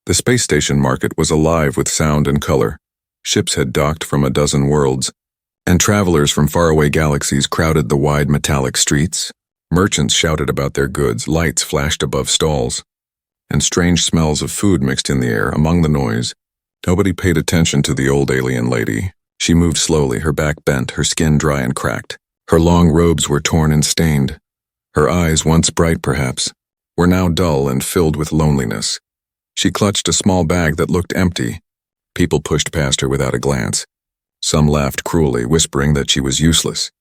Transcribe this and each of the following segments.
The space station market was alive with sound and color. Ships had docked from a dozen worlds, and travelers from faraway galaxies crowded the wide metallic streets. Merchants shouted about their goods, lights flashed above stalls, and strange smells of food mixed in the air. Among the noise, nobody paid attention to the old alien lady. She moved slowly, her back bent, her skin dry and cracked. Her long robes were torn and stained. Her eyes, once bright perhaps, were now dull and filled with loneliness. She clutched a small bag that looked empty. People pushed past her without a glance. Some laughed cruelly, whispering that she was useless.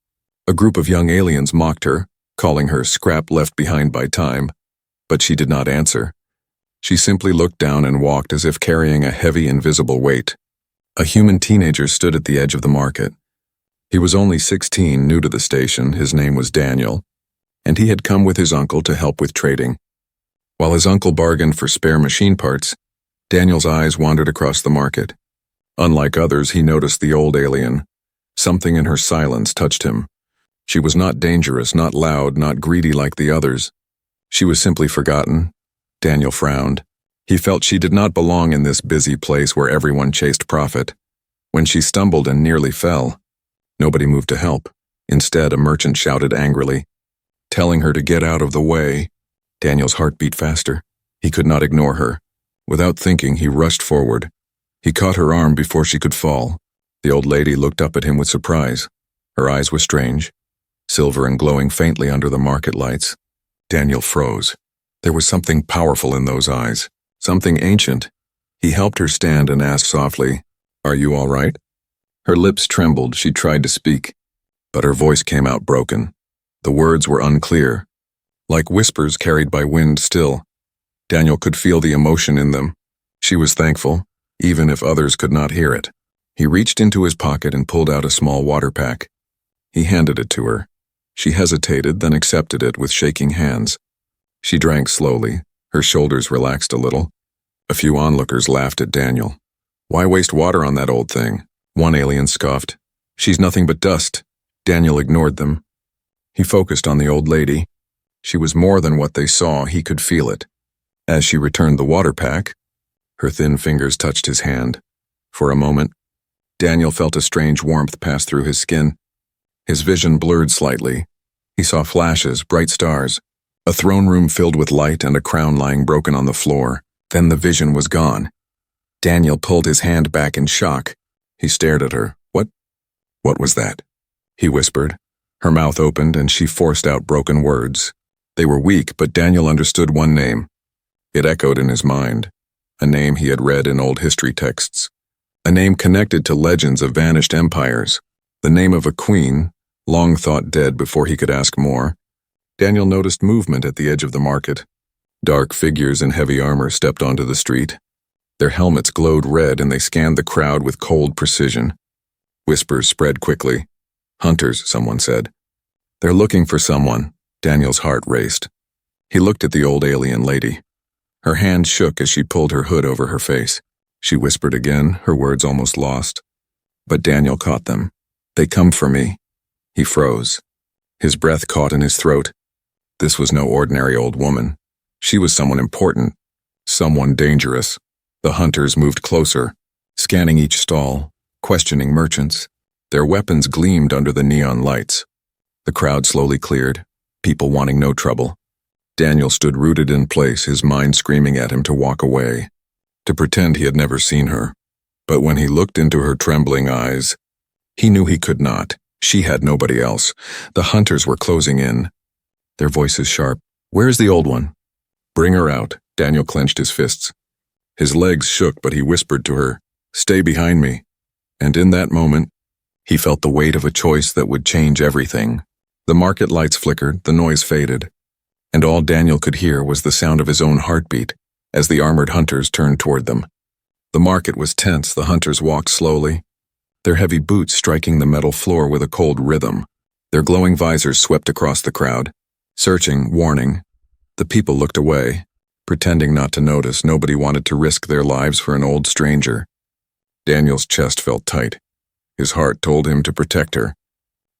A group of young aliens mocked her, calling her scrap left behind by time, but she did not answer. She simply looked down and walked as if carrying a heavy, invisible weight. A human teenager stood at the edge of the market. He was only 16, new to the station. His name was Daniel, and he had come with his uncle to help with trading. While his uncle bargained for spare machine parts, Daniel's eyes wandered across the market. Unlike others, he noticed the old alien. Something in her silence touched him. She was not dangerous, not loud, not greedy like the others. She was simply forgotten. Daniel frowned. He felt she did not belong in this busy place where everyone chased profit. When she stumbled and nearly fell, nobody moved to help. Instead, a merchant shouted angrily, telling her to get out of the way. Daniel's heart beat faster. He could not ignore her. Without thinking, he rushed forward. He caught her arm before she could fall. The old lady looked up at him with surprise. Her eyes were strange, silver and glowing faintly under the market lights. Daniel froze. There was something powerful in those eyes, something ancient. He helped her stand and asked softly, "Are you all right?" Her lips trembled. She tried to speak, but her voice came out broken. The words were unclear, like whispers carried by wind still. Daniel could feel the emotion in them. She was thankful, even if others could not hear it. He reached into his pocket and pulled out a small water pack. He handed it to her. She hesitated, then accepted it with shaking hands. She drank slowly. Her shoulders relaxed a little. A few onlookers laughed at Daniel. "Why waste water on that old thing?" One alien scoffed. "She's nothing but dust." Daniel ignored them. He focused on the old lady. She was more than what they saw. He could feel it. As she returned the water pack, her thin fingers touched his hand. For a moment, Daniel felt a strange warmth pass through his skin. His vision blurred slightly. He saw flashes, bright stars, a throne room filled with light and a crown lying broken on the floor. Then the vision was gone. Daniel pulled his hand back in shock. He stared at her. What was that?" he whispered. Her mouth opened and she forced out broken words. They were weak, but Daniel understood one name. It echoed in his mind, a name he had read in old history texts, a name connected to legends of vanished empires, the name of a queen, long thought dead before he could ask more. Daniel noticed movement at the edge of the market. Dark figures in heavy armor stepped onto the street. Their helmets glowed red and they scanned the crowd with cold precision. Whispers spread quickly. "Hunters," someone said. "They're looking for someone." Daniel's heart raced. He looked at the old alien lady. Her hand shook as she pulled her hood over her face. She whispered again, her words almost lost. But Daniel caught them. "They come for me." He froze. His breath caught in his throat. This was no ordinary old woman. She was someone important, someone dangerous. The hunters moved closer, scanning each stall, questioning merchants. Their weapons gleamed under the neon lights. The crowd slowly cleared, people wanting no trouble. Daniel stood rooted in place, his mind screaming at him to walk away, to pretend he had never seen her. But when he looked into her trembling eyes, he knew he could not. She had nobody else. The hunters were closing in, their voices sharp. "Where's the old one?" "Bring her out." Daniel clenched his fists. His legs shook, but he whispered to her, "Stay behind me." And in that moment, he felt the weight of a choice that would change everything. The market lights flickered, the noise faded, and all Daniel could hear was the sound of his own heartbeat as the armored hunters turned toward them. The market was tense. The hunters walked slowly, their heavy boots striking the metal floor with a cold rhythm. Their glowing visors swept across the crowd, searching, warning. The people looked away, pretending not to notice. Nobody wanted to risk their lives for an old stranger. Daniel's chest felt tight. His heart told him to protect her,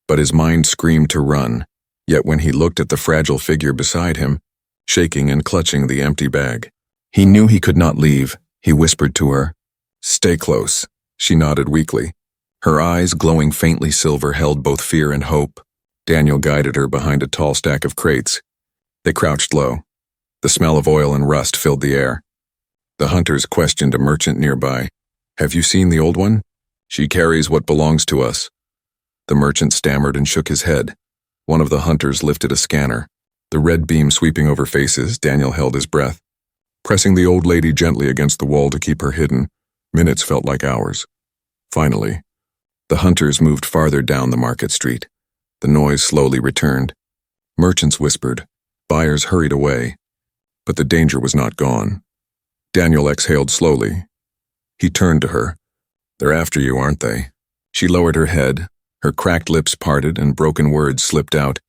but his mind screamed to run. Yet when he looked at the fragile figure beside him, shaking and clutching the empty bag, he knew he could not leave. He whispered to her, "Stay close." She nodded weakly. Her eyes, glowing faintly silver, held both fear and hope. Daniel guided her behind a tall stack of crates. They crouched low. The smell of oil and rust filled the air. The hunters questioned a merchant nearby. "Have you seen the old one? She carries what belongs to us." The merchant stammered and shook his head. One of the hunters lifted a scanner. The red beam sweeping over faces, Daniel held his breath. Pressing the old lady gently against the wall to keep her hidden, minutes felt like hours. Finally, the hunters moved farther down the market street. The noise slowly returned. Merchants whispered. Buyers hurried away. But the danger was not gone. Daniel exhaled slowly. He turned to her. "They're after you, aren't they?" She lowered her head. Her cracked lips parted and broken words slipped out.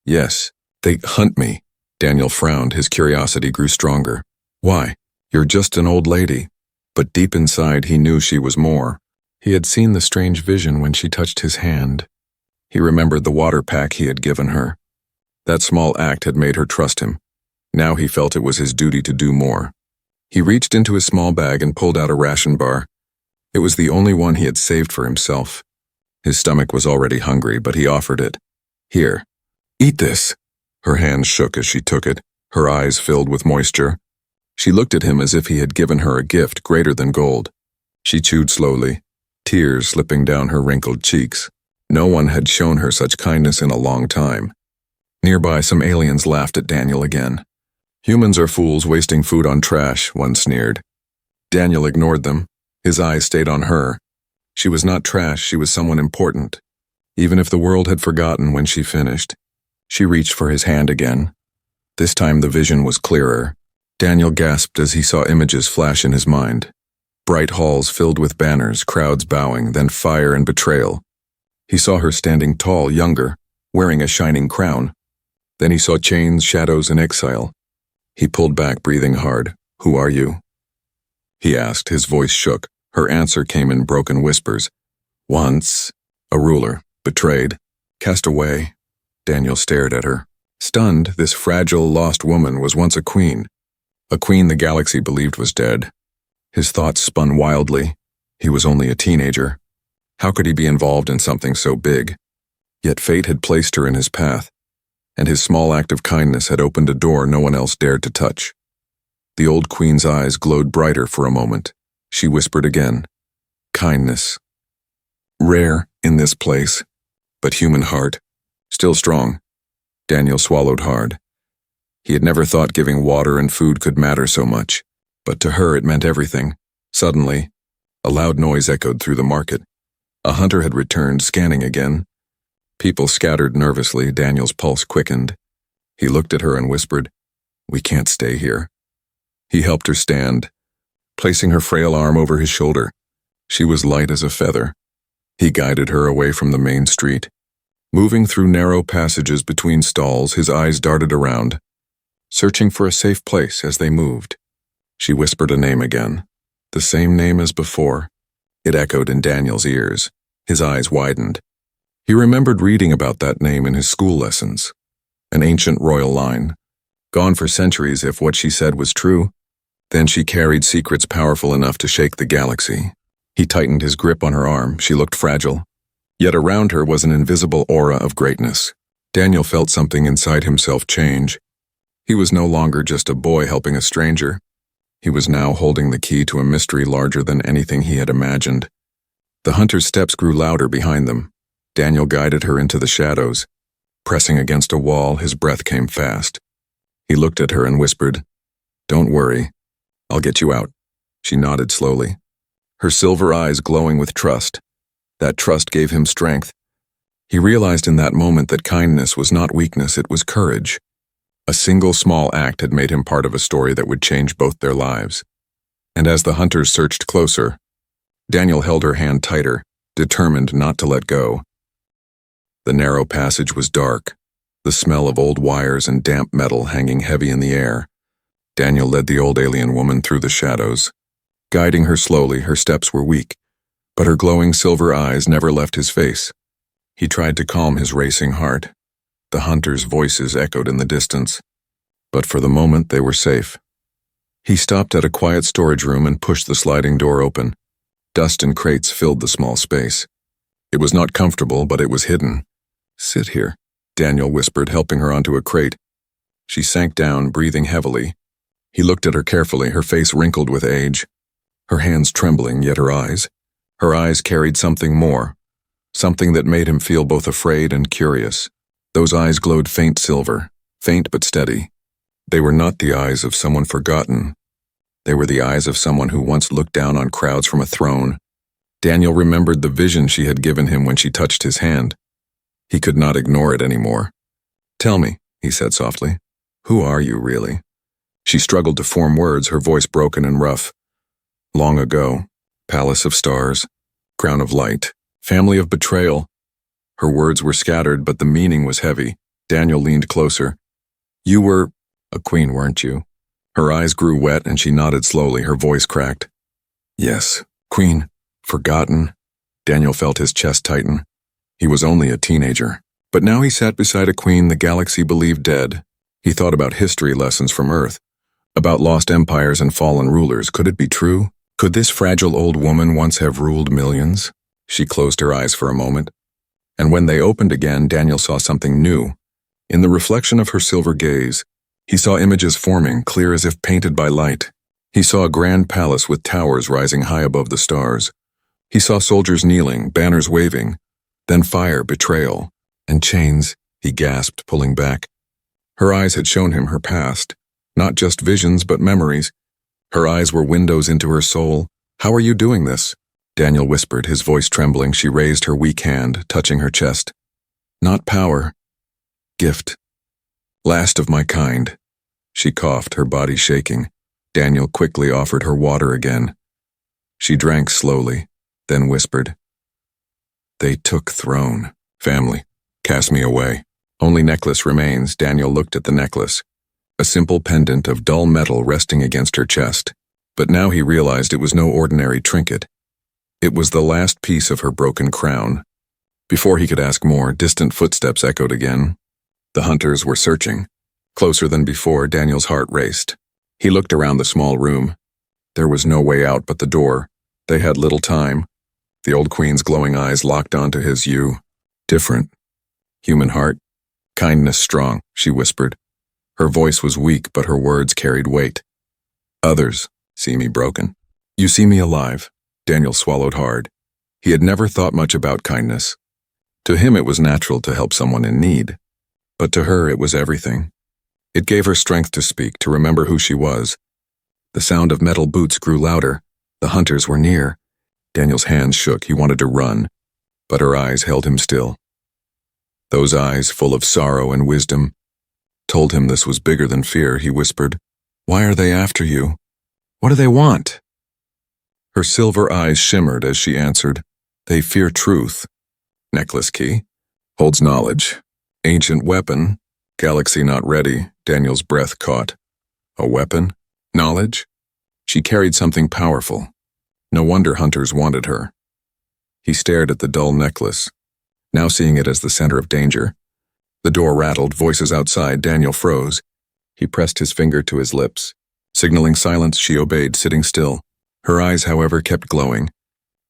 "Yes, they hunt me." Daniel frowned. His curiosity grew stronger. "Why? You're just an old lady." But deep inside he knew she was more. He had seen the strange vision when she touched his hand. He remembered the water pack he had given her. That small act had made her trust him. Now he felt it was his duty to do more. He reached into his small bag and pulled out a ration bar. It was the only one he had saved for himself. His stomach was already hungry, but he offered it. "Here, eat this." Her hands shook as she took it, her eyes filled with moisture. She looked at him as if he had given her a gift greater than gold. She chewed slowly, tears slipping down her wrinkled cheeks. No one had shown her such kindness in a long time. Nearby, some aliens laughed at Daniel again. "Humans are fools wasting food on trash," one sneered. Daniel ignored them. His eyes stayed on her. She was not trash, she was someone important. Even if the world had forgotten when she finished. She reached for his hand again. This time the vision was clearer. Daniel gasped as he saw images flash in his mind. Bright halls filled with banners, crowds bowing, then fire and betrayal. He saw her standing tall, younger, wearing a shining crown. Then he saw chains, shadows, and exile. He pulled back, breathing hard. "Who are you?" he asked. His voice shook. Her answer came in broken whispers. "Once, a ruler, betrayed, cast away." Daniel stared at her. Stunned, this fragile, lost woman was once a queen the galaxy believed was dead. His thoughts spun wildly. He was only a teenager. How could he be involved in something so big? Yet fate had placed her in his path, and his small act of kindness had opened a door no one else dared to touch. The old queen's eyes glowed brighter for a moment. She whispered again, "Kindness. Rare in this place, but human heart. Still strong." Daniel swallowed hard. He had never thought giving water and food could matter so much, but to her it meant everything. Suddenly, a loud noise echoed through the market. A hunter had returned, scanning again. People scattered nervously. Daniel's pulse quickened. He looked at her and whispered, "We can't stay here." He helped her stand, placing her frail arm over his shoulder. She was light as a feather. He guided her away from the main street. Moving through narrow passages between stalls, his eyes darted around, searching for a safe place as they moved. She whispered a name again, the same name as before. It echoed in Daniel's ears. His eyes widened. He remembered reading about that name in his school lessons. An ancient royal line, gone for centuries if what she said was true. Then she carried secrets powerful enough to shake the galaxy. He tightened his grip on her arm. She looked fragile. Yet around her was an invisible aura of greatness. Daniel felt something inside himself change. He was no longer just a boy helping a stranger. He was now holding the key to a mystery larger than anything he had imagined. The hunter's steps grew louder behind them. Daniel guided her into the shadows. Pressing against a wall, his breath came fast. He looked at her and whispered, "Don't worry. I'll get you out." She nodded slowly, her silver eyes glowing with trust. That trust gave him strength. He realized in that moment that kindness was not weakness, it was courage. A single small act had made him part of a story that would change both their lives. And as the hunters searched closer, Daniel held her hand tighter, determined not to let go. The narrow passage was dark, the smell of old wires and damp metal hanging heavy in the air. Daniel led the old alien woman through the shadows. Guiding her slowly, her steps were weak, but her glowing silver eyes never left his face. He tried to calm his racing heart. The hunters' voices echoed in the distance, but for the moment they were safe. He stopped at a quiet storage room and pushed the sliding door open. Dust and crates filled the small space. It was not comfortable, but it was hidden. "Sit here," Daniel whispered, helping her onto a crate. She sank down, breathing heavily. He looked at her carefully, her face wrinkled with age. Her hands trembling, yet her eyes carried something more. Something that made him feel both afraid and curious. Those eyes glowed faint silver, faint but steady. They were not the eyes of someone forgotten. They were the eyes of someone who once looked down on crowds from a throne. Daniel remembered the vision she had given him when she touched his hand. He could not ignore it anymore. "Tell me," he said softly, "who are you really?" She struggled to form words, her voice broken and rough. "Long ago, palace of stars, crown of light, family of betrayal." Her words were scattered, but the meaning was heavy. Daniel leaned closer. "You were a queen, weren't you?" Her eyes grew wet and she nodded slowly, her voice cracked. "Yes, queen, forgotten." Daniel felt his chest tighten. He was only a teenager, but now he sat beside a queen the galaxy believed dead. He thought about history lessons from Earth, about lost empires and fallen rulers. Could it be true? Could this fragile old woman once have ruled millions? She closed her eyes for a moment, and when they opened again, Daniel saw something new. In the reflection of her silver gaze, he saw images forming, clear as if painted by light. He saw a grand palace with towers rising high above the stars. He saw soldiers kneeling, banners waving, then fire, betrayal, and chains, he gasped, pulling back. Her eyes had shown him her past, not just visions but memories. Her eyes were windows into her soul. "How are you doing this?" Daniel whispered, his voice trembling. She raised her weak hand, touching her chest. "Not power. Gift. Last of my kind." She coughed, her body shaking. Daniel quickly offered her water again. She drank slowly, then whispered, "They took throne, family, cast me away. Only necklace remains." Daniel looked at the necklace, a simple pendant of dull metal resting against her chest. But now he realized it was no ordinary trinket. It was the last piece of her broken crown. Before he could ask more, distant footsteps echoed again. The hunters were searching. Closer than before, Daniel's heart raced. He looked around the small room. There was no way out but the door. They had little time. The old queen's glowing eyes locked onto his. "You. Different. Human heart. Kindness strong," she whispered. Her voice was weak, but her words carried weight. "Others see me broken. You see me alive." Daniel swallowed hard. He had never thought much about kindness. To him it was natural to help someone in need. But to her it was everything. It gave her strength to speak, to remember who she was. The sound of metal boots grew louder. The hunters were near. Daniel's hands shook. He wanted to run, but her eyes held him still. Those eyes, full of sorrow and wisdom, told him this was bigger than fear. He whispered, "Why are they after you? What do they want?" Her silver eyes shimmered as she answered, "They fear truth. Necklace key. Holds knowledge. Ancient weapon. Galaxy not ready." Daniel's breath caught. A weapon? Knowledge? She carried something powerful. No wonder hunters wanted her. He stared at the dull necklace, now seeing it as the center of danger. The door rattled, voices outside. Daniel froze. He pressed his finger to his lips. Signaling silence, she obeyed, sitting still. Her eyes, however, kept glowing.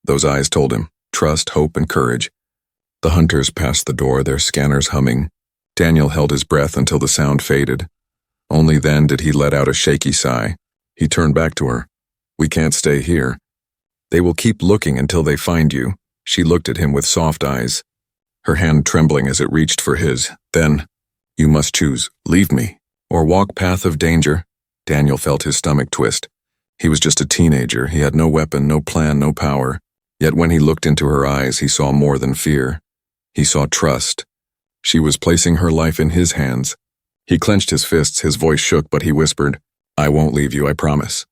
Those eyes told him trust, hope, and courage. The hunters passed the door, their scanners humming. Daniel held his breath until the sound faded. Only then did he let out a shaky sigh. He turned back to her. "We can't stay here. They will keep looking until they find you." She looked at him with soft eyes, her hand trembling as it reached for his. Then, "You must choose. Leave me, or walk path of danger." Daniel felt his stomach twist. He was just a teenager. He had no weapon, no plan, no power. Yet when he looked into her eyes, he saw more than fear. He saw trust. She was placing her life in his hands. He clenched his fists, his voice shook, but he whispered, "I won't leave you, I promise."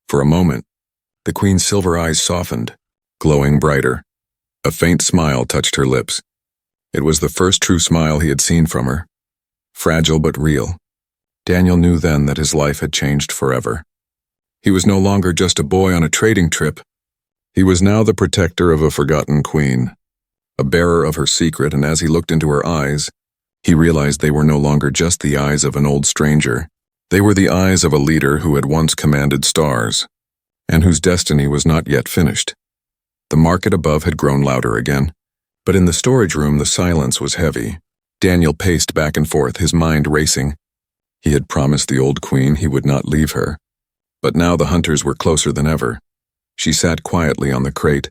For a moment, the queen's silver eyes softened, glowing brighter. A faint smile touched her lips. It was the first true smile he had seen from her. Fragile but real. Daniel knew then that his life had changed forever. He was no longer just a boy on a trading trip. He was now the protector of a forgotten queen, a bearer of her secret, and as he looked into her eyes, he realized they were no longer just the eyes of an old stranger. They were the eyes of a leader who had once commanded stars, and whose destiny was not yet finished. The market above had grown louder again, but in the storage room the silence was heavy. Daniel paced back and forth, his mind racing. He had promised the old queen he would not leave her, but now the hunters were closer than ever. She sat quietly on the crate,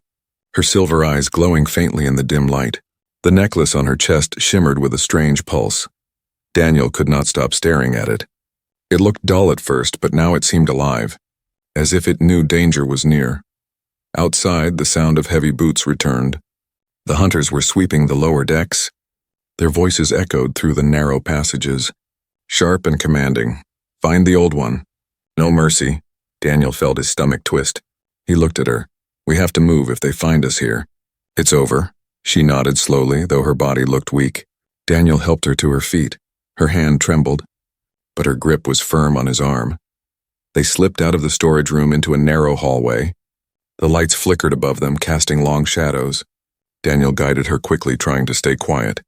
her silver eyes glowing faintly in the dim light. The necklace on her chest shimmered with a strange pulse. Daniel could not stop staring at it. It looked dull at first, but now it seemed alive, as if it knew danger was near. Outside, the sound of heavy boots returned. The hunters were sweeping the lower decks. Their voices echoed through the narrow passages, sharp and commanding. "Find the old one. No mercy." Daniel felt his stomach twist. He looked at her. "We have to move if they find us here." "It's over." She nodded slowly, though her body looked weak. Daniel helped her to her feet. Her hand trembled, but her grip was firm on his arm. They slipped out of the storage room into a narrow hallway. The lights flickered above them, casting long shadows. Daniel guided her quickly, trying to stay quiet.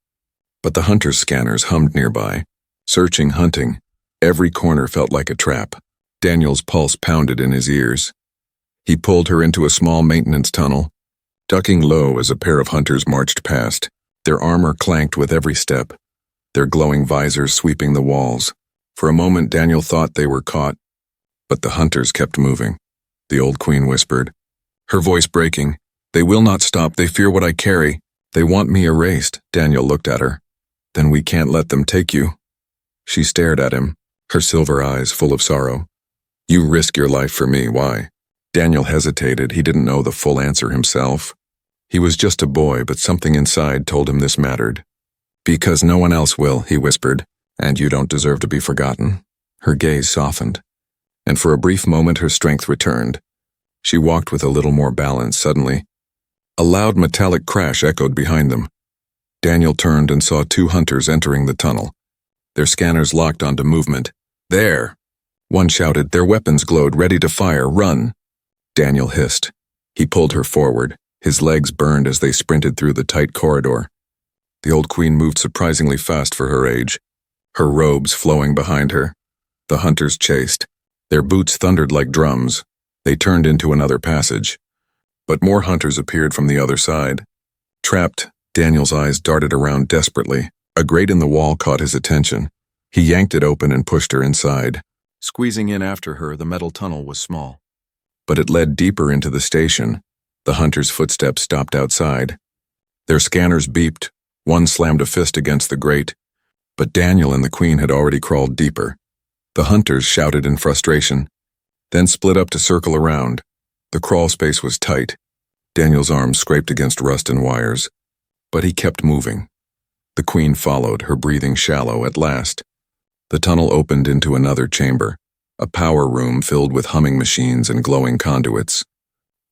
But the hunter's scanners hummed nearby, searching, hunting. Every corner felt like a trap. Daniel's pulse pounded in his ears. He pulled her into a small maintenance tunnel, ducking low as a pair of hunters marched past. Their armor clanked with every step, their glowing visors sweeping the walls. For a moment Daniel thought they were caught, but the hunters kept moving. The old queen whispered, her voice breaking. "They will not stop. They fear what I carry. They want me erased." Daniel looked at her. "Then we can't let them take you." She stared at him, her silver eyes full of sorrow. "You risk your life for me, why?" Daniel hesitated. He didn't know the full answer himself. He was just a boy, but something inside told him this mattered. "Because no one else will," he whispered, "and you don't deserve to be forgotten." Her gaze softened, and for a brief moment her strength returned. She walked with a little more balance. Suddenly, a loud metallic crash echoed behind them. Daniel turned and saw two hunters entering the tunnel. Their scanners locked onto movement. "There!" One shouted. Their weapons glowed, ready to fire. "Run!" Daniel hissed. He pulled her forward. His legs burned as they sprinted through the tight corridor. The old queen moved surprisingly fast for her age, her robes flowing behind her. The hunters chased. Their boots thundered like drums. They turned into another passage, but more hunters appeared from the other side. Trapped, Daniel's eyes darted around desperately. A grate in the wall caught his attention. He yanked it open and pushed her inside. Squeezing in after her, the metal tunnel was small, but it led deeper into the station. The hunters' footsteps stopped outside. Their scanners beeped. One slammed a fist against the grate, but Daniel and the queen had already crawled deeper. The hunters shouted in frustration, then split up to circle around. The crawl space was tight. Daniel's arms scraped against rust and wires, but he kept moving. The queen followed, her breathing shallow. At last, the tunnel opened into another chamber, a power room filled with humming machines and glowing conduits.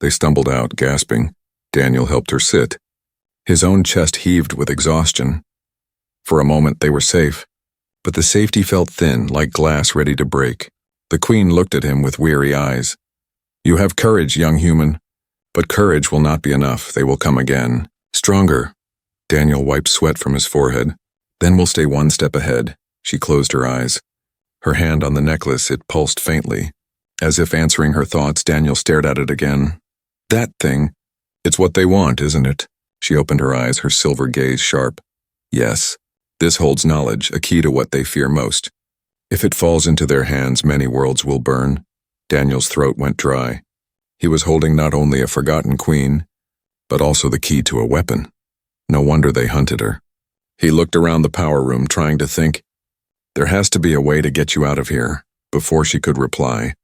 They stumbled out, gasping. Daniel helped her sit. His own chest heaved with exhaustion. For a moment they were safe, but the safety felt thin, like glass ready to break. The queen looked at him with weary eyes. "You have courage, young human, but courage will not be enough. They will come again. Stronger." Daniel wiped sweat from his forehead. "Then we'll stay one step ahead." She closed her eyes. Her hand on the necklace, it pulsed faintly. As if answering her thoughts, Daniel stared at it again. "That thing, it's what they want, isn't it?" She opened her eyes, her silver gaze sharp. "Yes, this holds knowledge, a key to what they fear most. If it falls into their hands, many worlds will burn." Daniel's throat went dry. He was holding not only a forgotten queen, but also the key to a weapon. No wonder they hunted her. He looked around the power room, trying to think. There has to be a way to get you out of here. Before she could reply,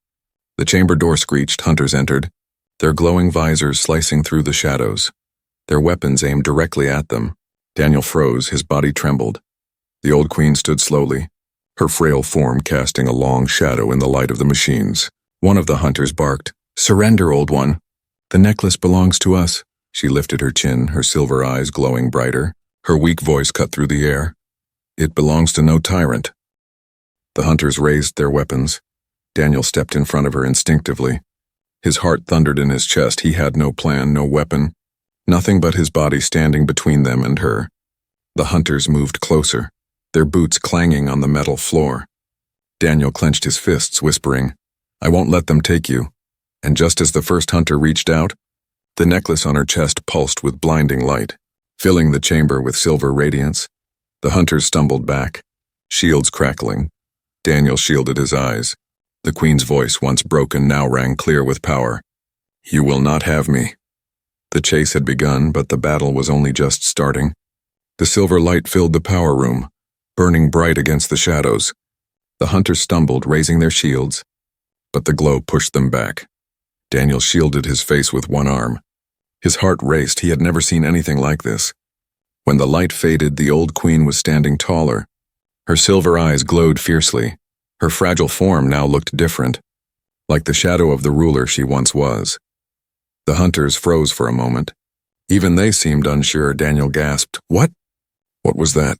the chamber door screeched. Hunters entered, their glowing visors slicing through the shadows, their weapons aimed directly at them. Daniel froze, his body trembled. The old queen stood slowly, her frail form casting a long shadow in the light of the machines. One of the hunters barked, "Surrender, old one. The necklace belongs to us." She lifted her chin, her silver eyes glowing brighter. Her weak voice cut through the air. "It belongs to no tyrant." The hunters raised their weapons. Daniel stepped in front of her instinctively. His heart thundered in his chest. He had no plan, no weapon, nothing but his body standing between them and her. The hunters moved closer, their boots clanging on the metal floor. Daniel clenched his fists, whispering, "I won't let them take you." And just as the first hunter reached out, the necklace on her chest pulsed with blinding light, filling the chamber with silver radiance. The hunters stumbled back, shields crackling. Daniel shielded his eyes. The queen's voice, once broken, now rang clear with power. "You will not have me." The chase had begun, but the battle was only just starting. The silver light filled the power room, burning bright against the shadows. The hunters stumbled, raising their shields, but the glow pushed them back. Daniel shielded his face with one arm. His heart raced. He had never seen anything like this. When the light faded, the old queen was standing taller. Her silver eyes glowed fiercely. Her fragile form now looked different, like the shadow of the ruler she once was. The hunters froze for a moment. Even they seemed unsure. Daniel gasped, "What?" "What was that?"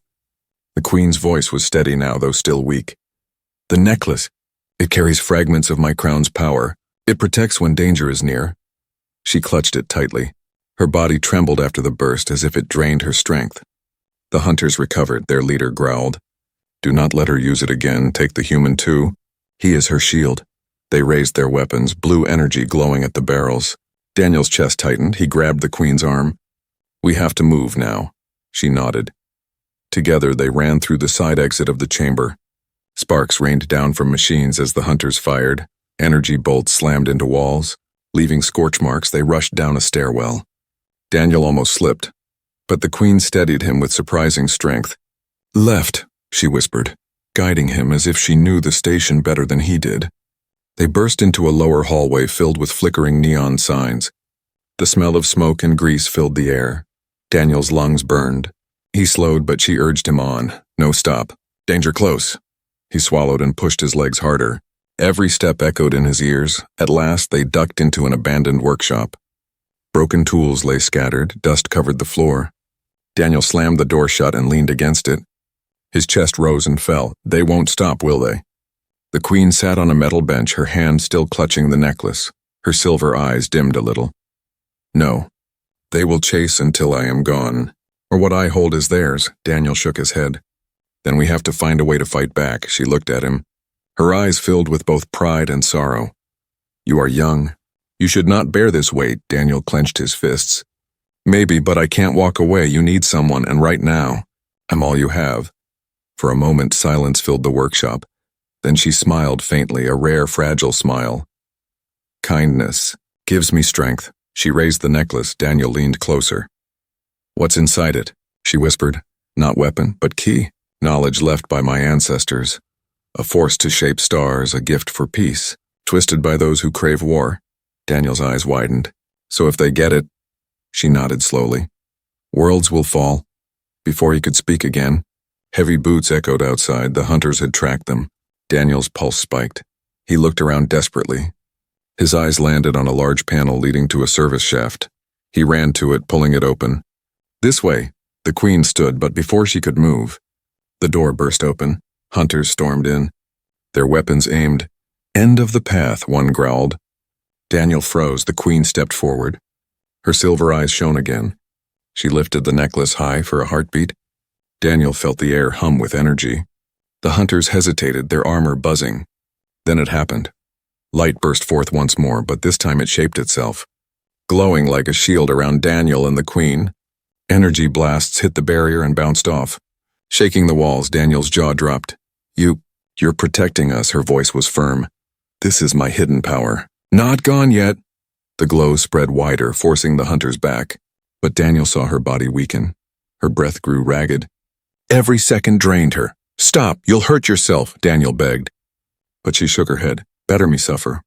The queen's voice was steady now, though still weak. "The necklace. It carries fragments of my crown's power. It protects when danger is near." She clutched it tightly. Her body trembled after the burst, as if it drained her strength. The hunters recovered. Their leader growled, "Do not let her use it again. Take the human too. He is her shield." They raised their weapons, blue energy glowing at the barrels. Daniel's chest tightened. He grabbed the queen's arm. "We have to move now." She nodded. Together they ran through the side exit of the chamber. Sparks rained down from machines as the hunters fired. Energy bolts slammed into walls. Leaving scorch marks, they rushed down a stairwell. Daniel almost slipped, but the queen steadied him with surprising strength. "Left," she whispered, guiding him as if she knew the station better than he did. They burst into a lower hallway filled with flickering neon signs. The smell of smoke and grease filled the air. Daniel's lungs burned. He slowed, but she urged him on. "No, stop. Danger close." He swallowed and pushed his legs harder. Every step echoed in his ears. At last, they ducked into an abandoned workshop. Broken tools lay scattered, dust covered the floor. Daniel slammed the door shut and leaned against it. His chest rose and fell. "They won't stop, will they?" The queen sat on a metal bench, her hand still clutching the necklace. Her silver eyes dimmed a little. "No. They will chase until I am gone. Or what I hold is theirs." Daniel shook his head. "Then we have to find a way to fight back." She looked at him. Her eyes filled with both pride and sorrow. "You are young. You should not bear this weight." Daniel clenched his fists. "Maybe, but I can't walk away. You need someone, and right now, I'm all you have." For a moment, silence filled the workshop. Then she smiled faintly, a rare, fragile smile. "Kindness gives me strength." She raised the necklace. Daniel leaned closer. "What's inside it?" she whispered. "Not weapon, but key. Knowledge left by my ancestors. A force to shape stars, a gift for peace, twisted by those who crave war." Daniel's eyes widened. "So if they get it..." She nodded slowly. "Worlds will fall." Before he could speak again, heavy boots echoed outside. The hunters had tracked them. Daniel's pulse spiked. He looked around desperately. His eyes landed on a large panel leading to a service shaft. He ran to it, pulling it open. "This way." The queen stood, but before she could move, the door burst open. Hunters stormed in, their weapons aimed. "End of the path," one growled. Daniel froze. The queen stepped forward. Her silver eyes shone again. She lifted the necklace high for a heartbeat. Daniel felt the air hum with energy. The hunters hesitated, their armor buzzing. Then it happened. Light burst forth once more, but this time it shaped itself, glowing like a shield around Daniel and the queen. Energy blasts hit the barrier and bounced off. Shaking the walls, Daniel's jaw dropped. You're protecting us," her voice was firm. "This is my hidden power." "Not gone yet." The glow spread wider, forcing the hunters back. But Daniel saw her body weaken. Her breath grew ragged. Every second drained her. "Stop, you'll hurt yourself," Daniel begged. But she shook her head. "Better me suffer."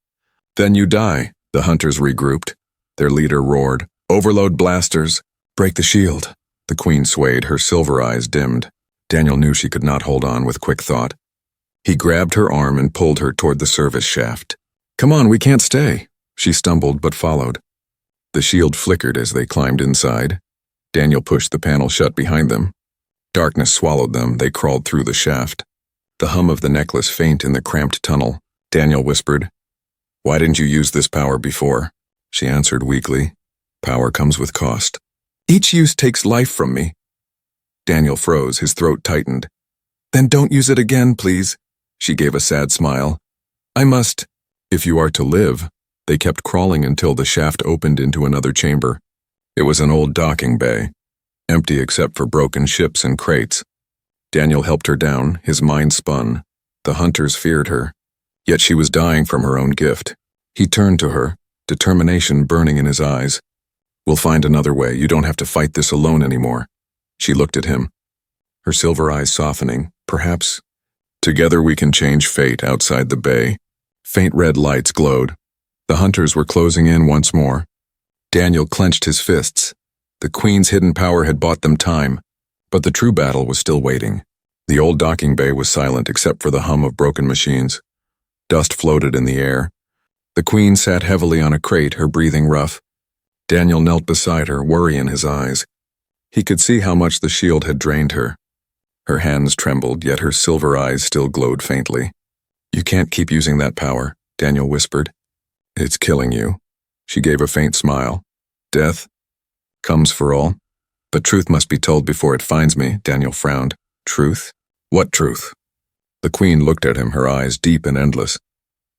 "Then you die." The hunters regrouped. Their leader roared, "Overload blasters. Break the shield." The queen swayed, her silver eyes dimmed. Daniel knew she could not hold on with quick thought. He grabbed her arm and pulled her toward the service shaft. "Come on, we can't stay." She stumbled but followed. The shield flickered as they climbed inside. Daniel pushed the panel shut behind them. Darkness swallowed them. They crawled through the shaft. The hum of the necklace faint in the cramped tunnel. Daniel whispered, "Why didn't you use this power before?" She answered weakly, "Power comes with cost. Each use takes life from me." Daniel froze, his throat tightened. "Then don't use it again, please." She gave a sad smile. I must. If you are to live. They kept crawling until the shaft opened into another chamber. It was an old docking bay, empty except for broken ships and crates. Daniel helped her down, his mind spun. The hunters feared her, yet she was dying from her own gift. He turned to her, determination burning in his eyes. We'll find another way. You don't have to fight this alone anymore. She looked at him, her silver eyes softening. Perhaps together we can change fate outside the bay. Faint red lights glowed. The hunters were closing in once more. Daniel clenched his fists. The Queen's hidden power had bought them time, but the true battle was still waiting. The old docking bay was silent except for the hum of broken machines. Dust floated in the air. The Queen sat heavily on a crate, her breathing rough. Daniel knelt beside her, worry in his eyes. He could see how much the shield had drained her. Her hands trembled, yet her silver eyes still glowed faintly. You can't keep using that power, Daniel whispered. It's killing you. She gave a faint smile. Death comes for all. But truth must be told before it finds me, Daniel frowned. Truth? What truth? The Queen looked at him, her eyes deep and endless.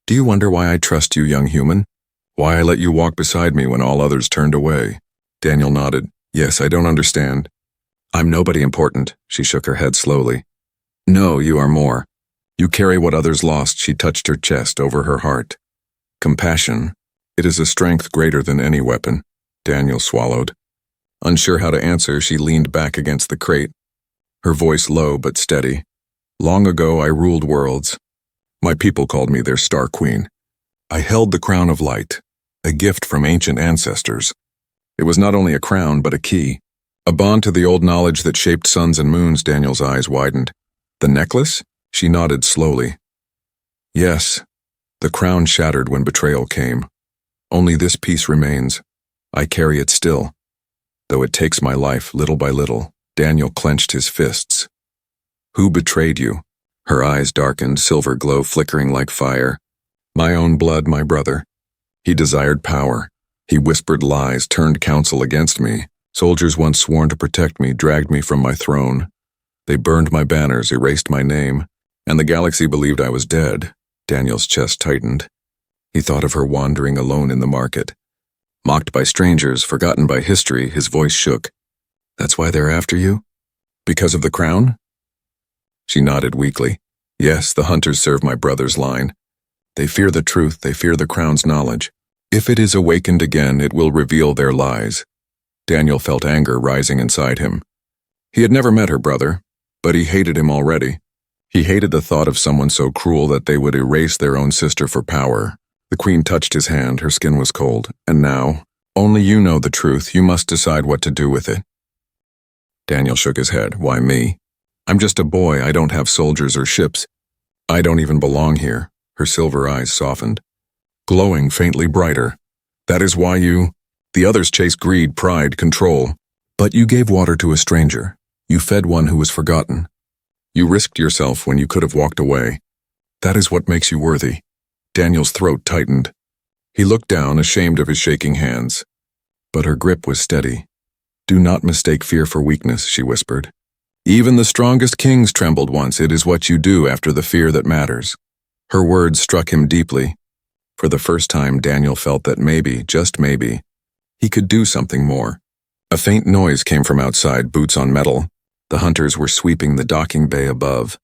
Do you wonder why I trust you, young human? Why I let you walk beside me when all others turned away? Daniel nodded. Yes, I don't understand. I'm nobody important, she shook her head slowly. No, you are more. You carry what others lost, she touched her chest over her heart. Compassion. It is a strength greater than any weapon. Daniel swallowed. Unsure how to answer, she leaned back against the crate, her voice low but steady. Long ago I ruled worlds. My people called me their Star Queen. I held the crown of light, a gift from ancient ancestors. It was not only a crown but a key, a bond to the old knowledge that shaped suns and moons. Daniel's eyes widened. The necklace? She nodded slowly. Yes, the crown shattered when betrayal came. Only this piece remains. I carry it still. Though it takes my life little by little. Daniel clenched his fists. Who betrayed you? Her eyes darkened, silver glow flickering like fire. My own blood, my brother. He desired power. He whispered lies, turned counsel against me. Soldiers once sworn to protect me dragged me from my throne. They burned my banners, erased my name, and the galaxy believed I was dead. Daniel's chest tightened. He thought of her wandering alone in the market. Mocked by strangers, forgotten by history, his voice shook. That's why they're after you? Because of the crown? She nodded weakly. Yes, the hunters serve my brother's line. They fear the truth, they fear the crown's knowledge. If it is awakened again, it will reveal their lies. Daniel felt anger rising inside him. He had never met her brother, but he hated him already. He hated the thought of someone so cruel that they would erase their own sister for power. The Queen touched his hand, her skin was cold. And now, only you know the truth, you must decide what to do with it. Daniel shook his head. Why me? I'm just a boy, I don't have soldiers or ships. I don't even belong here. Her silver eyes softened, glowing faintly brighter. That is why you... The others chase greed, pride, control. But you gave water to a stranger. You fed one who was forgotten. You risked yourself when you could have walked away. That is what makes you worthy. Daniel's throat tightened. He looked down, ashamed of his shaking hands. But her grip was steady. Do not mistake fear for weakness, she whispered. Even the strongest kings trembled once. It is what you do after the fear that matters. Her words struck him deeply. For the first time, Daniel felt that maybe, just maybe, he could do something more. A faint noise came from outside, boots on metal. The hunters were sweeping the docking bay above.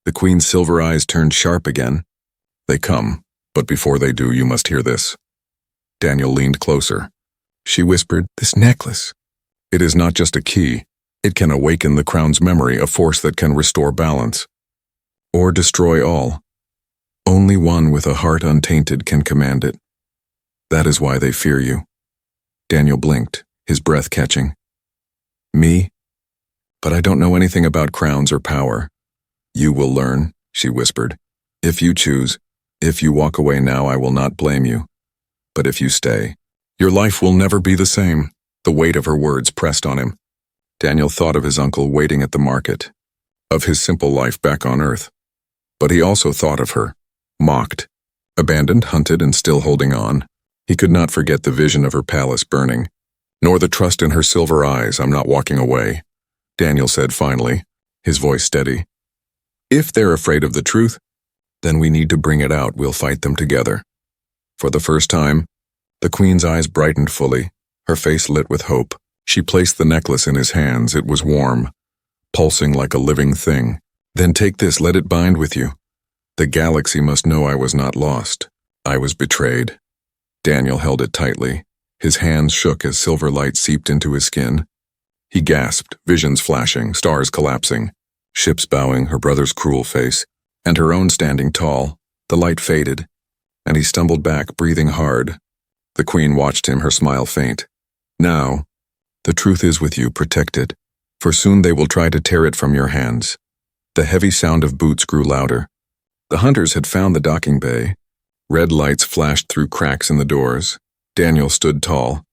The Queen's silver eyes turned sharp again. They come, but before they do, you must hear this. Daniel leaned closer. She whispered, This necklace. It is not just a key. It can awaken the crown's memory, a force that can restore balance. Or destroy all. Only one with a heart untainted can command it. That is why they fear you. Daniel blinked, his breath catching. Me? But I don't know anything about crowns or power. You will learn, she whispered. If you choose, if you walk away now, I will not blame you. But if you stay, your life will never be the same. The weight of her words pressed on him. Daniel thought of his uncle waiting at the market, of his simple life back on Earth. But he also thought of her, mocked, abandoned, hunted, and still holding on. He could not forget the vision of her palace burning, nor the trust in her silver eyes. I'm not walking away, Daniel said finally, his voice steady. If they're afraid of the truth, Then we need to bring it out. We'll fight them together. For the first time, the queen's eyes brightened fully, her face lit with hope. She placed the necklace in his hands. It was warm, pulsing like a living thing. Then take this, let it bind with you. The galaxy must know I was not lost. I was betrayed. Daniel held it tightly. His hands shook as silver light seeped into his skin. He gasped, visions flashing, stars collapsing, ships bowing, her brother's cruel face, and her own standing tall. The light faded, and he stumbled back, breathing hard. The queen watched him, her smile faint. Now, the truth is with you, protect it, for soon they will try to tear it from your hands. The heavy sound of boots grew louder. The hunters had found the docking bay. Red lights flashed through cracks in the doors. Daniel stood tall,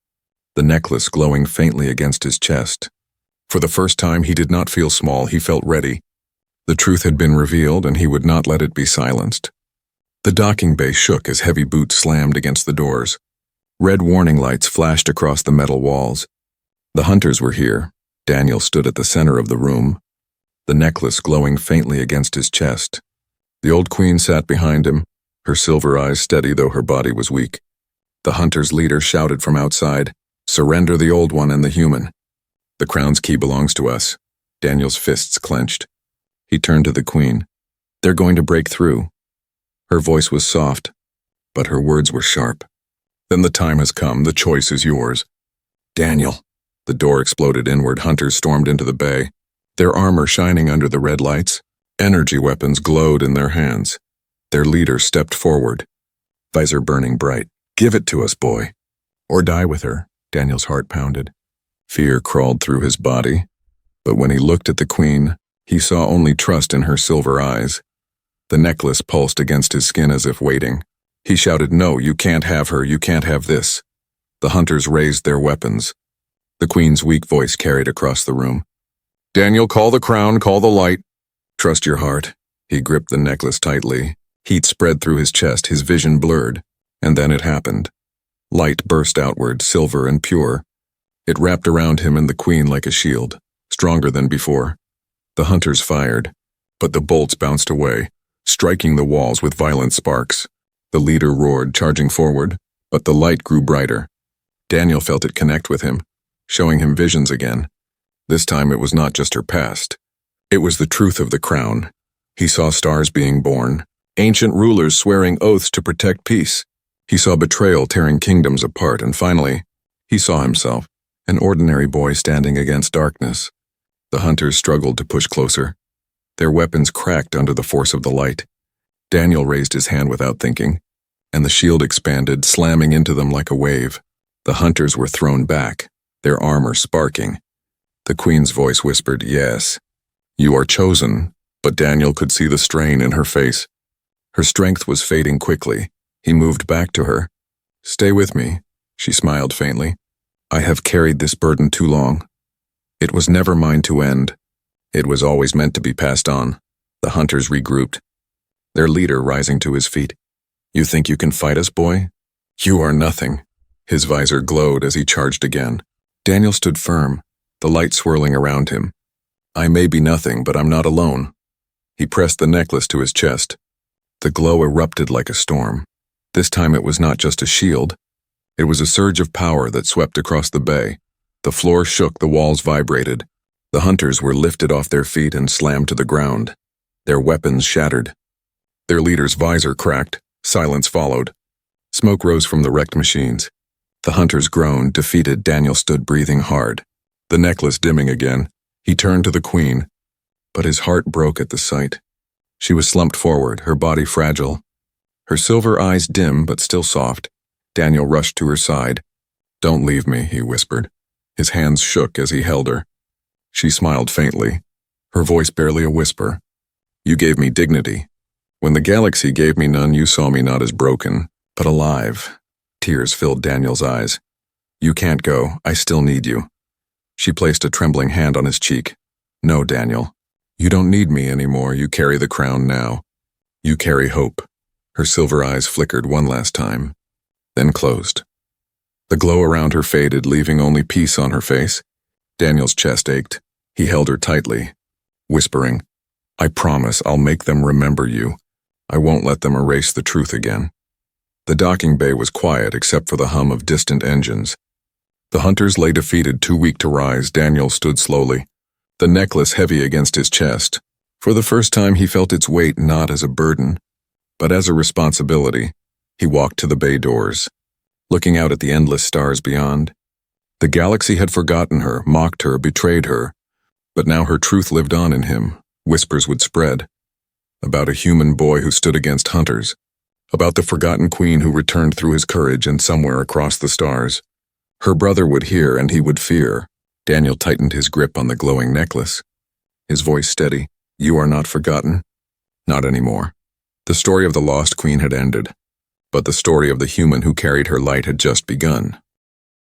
the necklace glowing faintly against his chest. For the first time, he did not feel small, he felt ready. The truth had been revealed, and he would not let it be silenced. The docking bay shook as heavy boots slammed against the doors. Red warning lights flashed across the metal walls. The hunters were here. Daniel stood at the center of the room, the necklace glowing faintly against his chest. The old queen sat behind him, her silver eyes steady though her body was weak. The hunter's leader shouted from outside, "Surrender the old one and the human. The crown's key belongs to us." Daniel's fists clenched. He turned to the queen. "They're going to break through." Her voice was soft, but her words were sharp. "Then the time has come. The choice is yours." "Daniel." The door exploded inward. Hunters stormed into the bay, their armor shining under the red lights. Energy weapons glowed in their hands. Their leader stepped forward, visor burning bright. "Give it to us, boy, or die with her." Daniel's heart pounded. Fear crawled through his body, but when he looked at the queen, he saw only trust in her silver eyes. The necklace pulsed against his skin as if waiting. He shouted, "No, you can't have her, you can't have this." The hunters raised their weapons. The queen's weak voice carried across the room. "Daniel, call the crown, call the light. Trust your heart." He gripped the necklace tightly. Heat spread through his chest, his vision blurred. And then it happened. Light burst outward, silver and pure. It wrapped around him and the queen like a shield, stronger than before. The hunters fired, but the bolts bounced away, striking the walls with violent sparks. The leader roared, charging forward, but the light grew brighter. Daniel felt it connect with him, showing him visions again. This time it was not just her past. It was the truth of the crown. He saw stars being born, ancient rulers swearing oaths to protect peace. He saw betrayal tearing kingdoms apart, and finally, he saw himself, an ordinary boy standing against darkness. The hunters struggled to push closer. Their weapons cracked under the force of the light. Daniel raised his hand without thinking, and the shield expanded, slamming into them like a wave. The hunters were thrown back, their armor sparking. The queen's voice whispered, "Yes, you are chosen," but Daniel could see the strain in her face. Her strength was fading quickly. He moved back to her. "Stay with me," she smiled faintly. "I have carried this burden too long. It was never mine to end. It was always meant to be passed on." The hunters regrouped, their leader rising to his feet. "You think you can fight us, boy? You are nothing." His visor glowed as he charged again. Daniel stood firm, the light swirling around him. "I may be nothing, but I'm not alone." He pressed the necklace to his chest. The glow erupted like a storm. This time it was not just a shield. It was a surge of power that swept across the bay. The floor shook, the walls vibrated. The hunters were lifted off their feet and slammed to the ground. Their weapons shattered. Their leader's visor cracked. Silence followed. Smoke rose from the wrecked machines. The hunters groaned, defeated. Daniel stood breathing hard, the necklace dimming again. He turned to the queen, but his heart broke at the sight. She was slumped forward, her body fragile, her silver eyes dim but still soft. Daniel rushed to her side. "Don't leave me," he whispered. His hands shook as he held her. She smiled faintly, her voice barely a whisper. "You gave me dignity. When the galaxy gave me none, you saw me not as broken, but alive." Tears filled Daniel's eyes. "You can't go. I still need you." She placed a trembling hand on his cheek. "No, Daniel. You don't need me anymore. You carry the crown now. You carry hope." Her silver eyes flickered one last time, then closed. The glow around her faded, leaving only peace on her face. Daniel's chest ached. He held her tightly, whispering, "I promise I'll make them remember you. I won't let them erase the truth again. The docking bay was quiet except for the hum of distant engines. The hunters lay defeated, too weak to rise. Daniel stood slowly, the necklace heavy against his chest. For the first time he felt its weight not as a burden, but as a responsibility. He walked to the bay doors, looking out at the endless stars beyond. The galaxy had forgotten her, mocked her, betrayed her, but now her truth lived on in him. Whispers would spread, about a human boy who stood against hunters, about the forgotten queen who returned through his courage, and somewhere across the stars, her brother would hear and he would fear. Daniel tightened his grip on the glowing necklace, his voice steady. You are not forgotten. Not anymore. The story of the lost queen had ended, but the story of the human who carried her light had just begun.